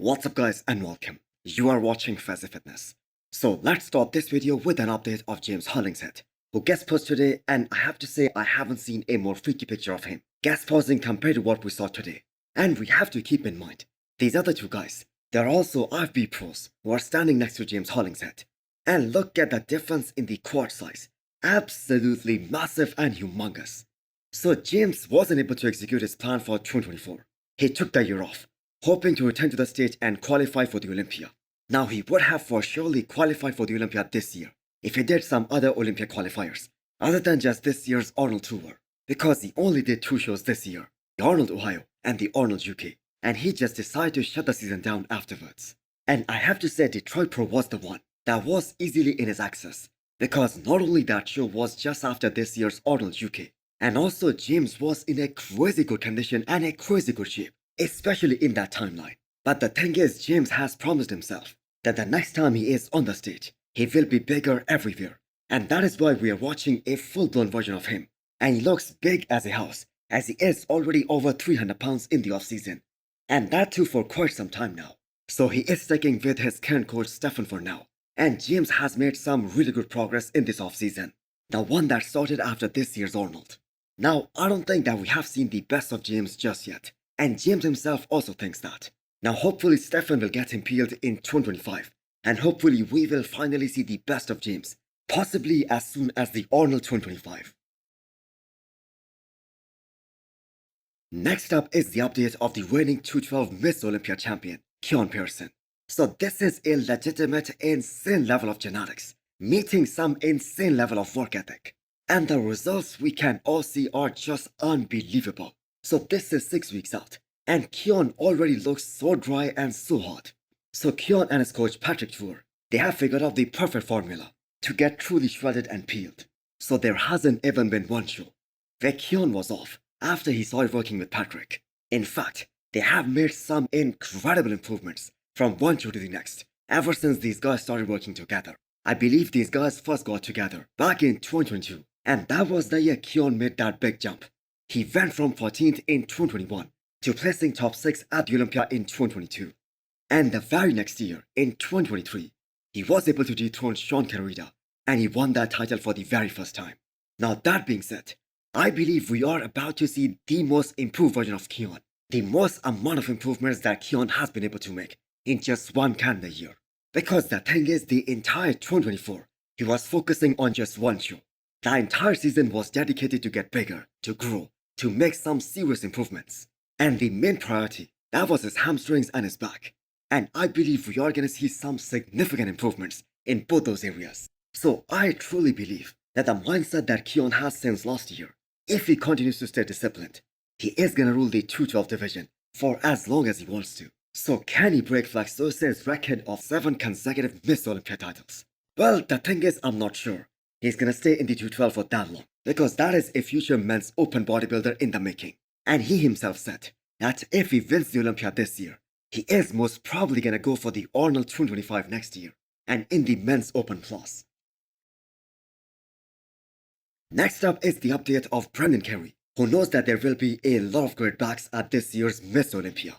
What's up guys and welcome. You are watching Fazi Fitness. So let's start this video with an update of James Hollingshead, who guest posed today, and I have to say I haven't seen a more freaky picture of him guest posing compared to what we saw today. And we have to keep in mind, these other two guys, they're also IFB pros who are standing next to James Hollingshead. And look at the difference in the quad size. Absolutely massive and humongous. So James wasn't able to execute his plan for 2024. He took the year off, hoping to return to the stage and qualify for the Olympia. Now he would have for surely qualified for the Olympia this year if he did some other Olympia qualifiers, other than just this year's Arnold Tour, because he only did two shows this year, the Arnold Ohio and the Arnold UK, and he just decided to shut the season down afterwards. And I have to say Detroit Pro was the one that was easily in his access, because not only that show was just after this year's Arnold UK, and also James was in a crazy good condition and a crazy good shape, especially in that timeline. But the thing is, James has promised himself that the next time he is on the stage, he will be bigger everywhere. And that is why we are watching a full-blown version of him. And he looks big as a house, as he is already over 300 pounds in the off-season. And that too for quite some time now. So he is sticking with his current coach Stefan for now. And James has made some really good progress in this off-season, the one that started after this year's Arnold. Now, I don't think that we have seen the best of James just yet, and James himself also thinks that. Now hopefully Stefan will get him peeled in 2025, and hopefully we will finally see the best of James, possibly as soon as the Arnold 2025. Next up is the update of the reigning 212 Miss Olympia champion, Keone Pearson. So this is a legitimate, insane level of genetics, meeting some insane level of work ethic. And the results we can all see are just unbelievable. So this is 6 weeks out, and Keone already looks so dry and so hot. So Keone and his coach Patrick Tour, they have figured out the perfect formula to get truly shredded and peeled. So there hasn't even been one show where Keone was off after he started working with Patrick. In fact, they have made some incredible improvements from one show to the next ever since these guys started working together. I believe these guys first got together back in 2022. And that was the year Keone made that big jump. He went from 14th in 2021 to placing top 6 at the Olympia in 2022. And the very next year, in 2023, he was able to dethrone Sean Carrera, and he won that title for the very first time. Now that being said, I believe we are about to see the most improved version of Keone, the most amount of improvements that Keone has been able to make in just one calendar year. Because the thing is, the entire 2024, he was focusing on just one show. The entire season was dedicated to get bigger, to grow, to make some serious improvements. And the main priority, that was his hamstrings and his back. And I believe we are going to see some significant improvements in both those areas. So I truly believe that the mindset that Keone has since last year, if he continues to stay disciplined, he is going to rule the 212 division for as long as he wants to. So can he break Flaxose's record of 7 consecutive Miss Olympia titles? Well, the thing is, I'm not sure he's gonna stay in the 212 for that long, because that is a future men's open bodybuilder in the making. And he himself said that if he wins the Olympia this year, he is most probably gonna go for the Arnold 225 next year, and in the men's open class. Next up is the update of Brendan Carey, who knows that there will be a lot of great backs at this year's Miss Olympia.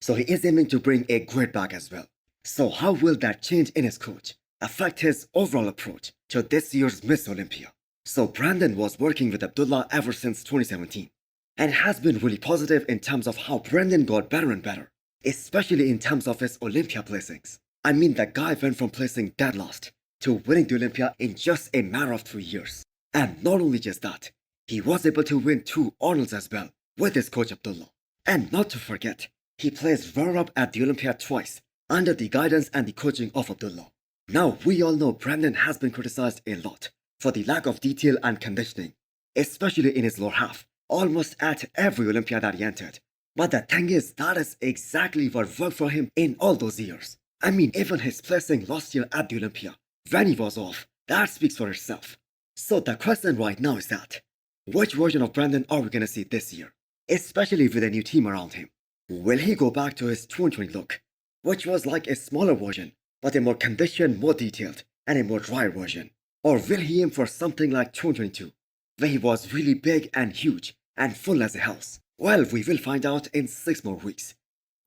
So he is aiming to bring a great back as well. So how will that change in his coach affect his overall approach to this year's Miss Olympia? So Brandon was working with Abdullah ever since 2017, and has been really positive in terms of how Brandon got better and better, especially in terms of his Olympia placings. I mean, the guy went from placing dead last to winning the Olympia in just a matter of 3 years. And not only just that, he was able to win 2 Arnolds as well with his coach Abdullah. And not to forget, he placed runner-up at the Olympia twice under the guidance and the coaching of Abdullah. Now, we all know Brandon has been criticized a lot for the lack of detail and conditioning, especially in his lower half, almost at every Olympia that he entered. But the thing is, that is exactly what worked for him in all those years. I mean, even his placing last year at the Olympia, when he was off, that speaks for itself. So the question right now is that, which version of Brandon are we gonna see this year? Especially with a new team around him. Will he go back to his 2020 look, which was like a smaller version, but a more conditioned, more detailed, and a more dry version? Or will he aim for something like 2022, where he was really big and huge and full as a house? Well, we will find out in 6 more weeks.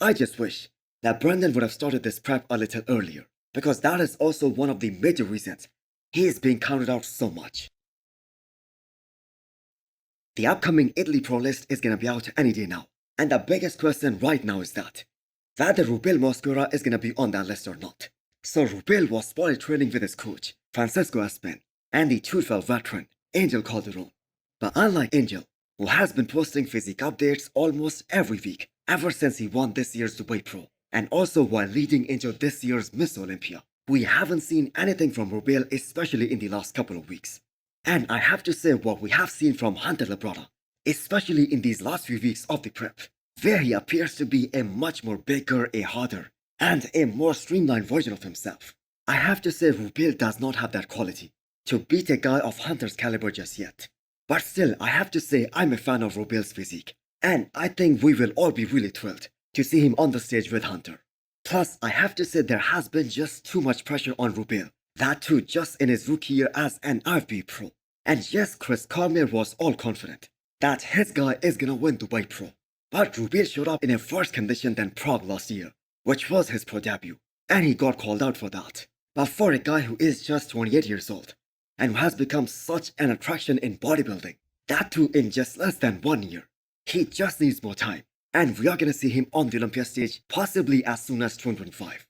I just wish that Brendan would have started this prep a little earlier, because that is also one of the major reasons he is being counted out so much. The upcoming Italy Pro list is gonna be out any day now, and the biggest question right now is that whether Rubiel Mosquera is gonna be on that list or not. So Rubiel was spotted training with his coach, Francisco Aspen, and the 212 veteran, Angel Calderon. But unlike Angel, who has been posting physique updates almost every week ever since he won this year's Dubai Pro, and also while leading into this year's Miss Olympia, we haven't seen anything from Rubiel, especially in the last couple of weeks. And I have to say what we have seen from Hunter Labrada, especially in these last few weeks of the prep, where he appears to be a much more bigger, a harder, and a more streamlined version of himself. I have to say Rubiel does not have that quality to beat a guy of Hunter's caliber just yet. But still, I have to say I'm a fan of Rubiel's physique, and I think we will all be really thrilled to see him on the stage with Hunter. Plus, I have to say there has been just too much pressure on Rubiel, that too just in his rookie year as an IFB Pro. And yes, Chris Cormier was all confident that his guy is gonna win Dubai Pro. But Rubiel showed up in a worse condition than Prague last year, which was his pro debut, and he got called out for that. But for a guy who is just 28 years old, and who has become such an attraction in bodybuilding, that too in just less than 1 year, he just needs more time, and we are gonna see him on the Olympia stage possibly as soon as 2025.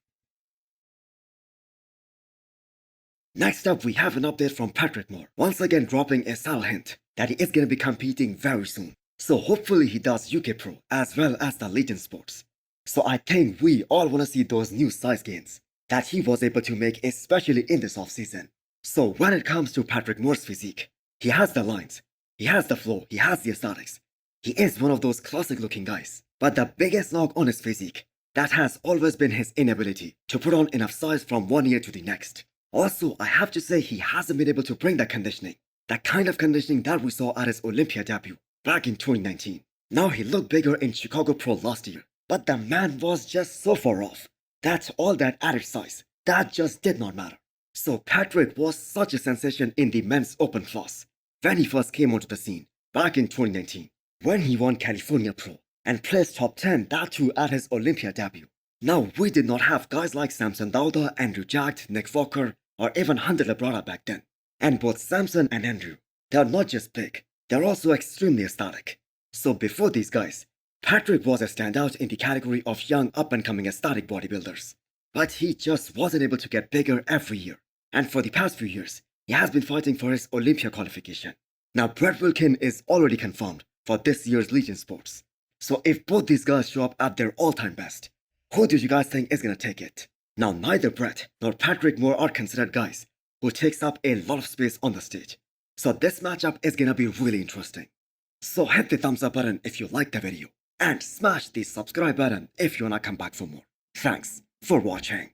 Next up, we have an update from Patrick Moore, once again dropping a subtle hint that he is going to be competing very soon. So hopefully he does UK Pro as well as the Legend Sports. So I think we all want to see those new size gains that he was able to make, especially in this offseason. So when it comes to Patrick Moore's physique, he has the lines, he has the flow, he has the aesthetics. He is one of those classic looking guys. But the biggest knock on his physique, that has always been his inability to put on enough size from one year to the next. Also, I have to say he hasn't been able to bring that conditioning, that kind of conditioning that we saw at his Olympia debut back in 2019. Now he looked bigger in Chicago Pro last year, but the man was just so far off that all that added size, that just did not matter. So Patrick was such a sensation in the men's open class when he first came onto the scene back in 2019, when he won California Pro and placed top 10, that too at his Olympia debut. Now, we did not have guys like Samson Dauda, Andrew Jacked, Nick Walker, or even Hunter Labrada back then. And both Samson and Andrew, they are not just big, they're also extremely aesthetic. So before these guys, Patrick was a standout in the category of young up-and-coming aesthetic bodybuilders. But he just wasn't able to get bigger every year. And for the past few years, he has been fighting for his Olympia qualification. Now, Brett Wilkin is already confirmed for this year's Legend Sports. So if both these guys show up at their all-time best, who do you guys think is gonna take it? Now, neither Brett nor Patrick Moore are considered guys who takes up a lot of space on the stage. So this matchup is gonna be really interesting. So hit the thumbs up button if you liked the video, and smash the subscribe button if you wanna come back for more. Thanks for watching.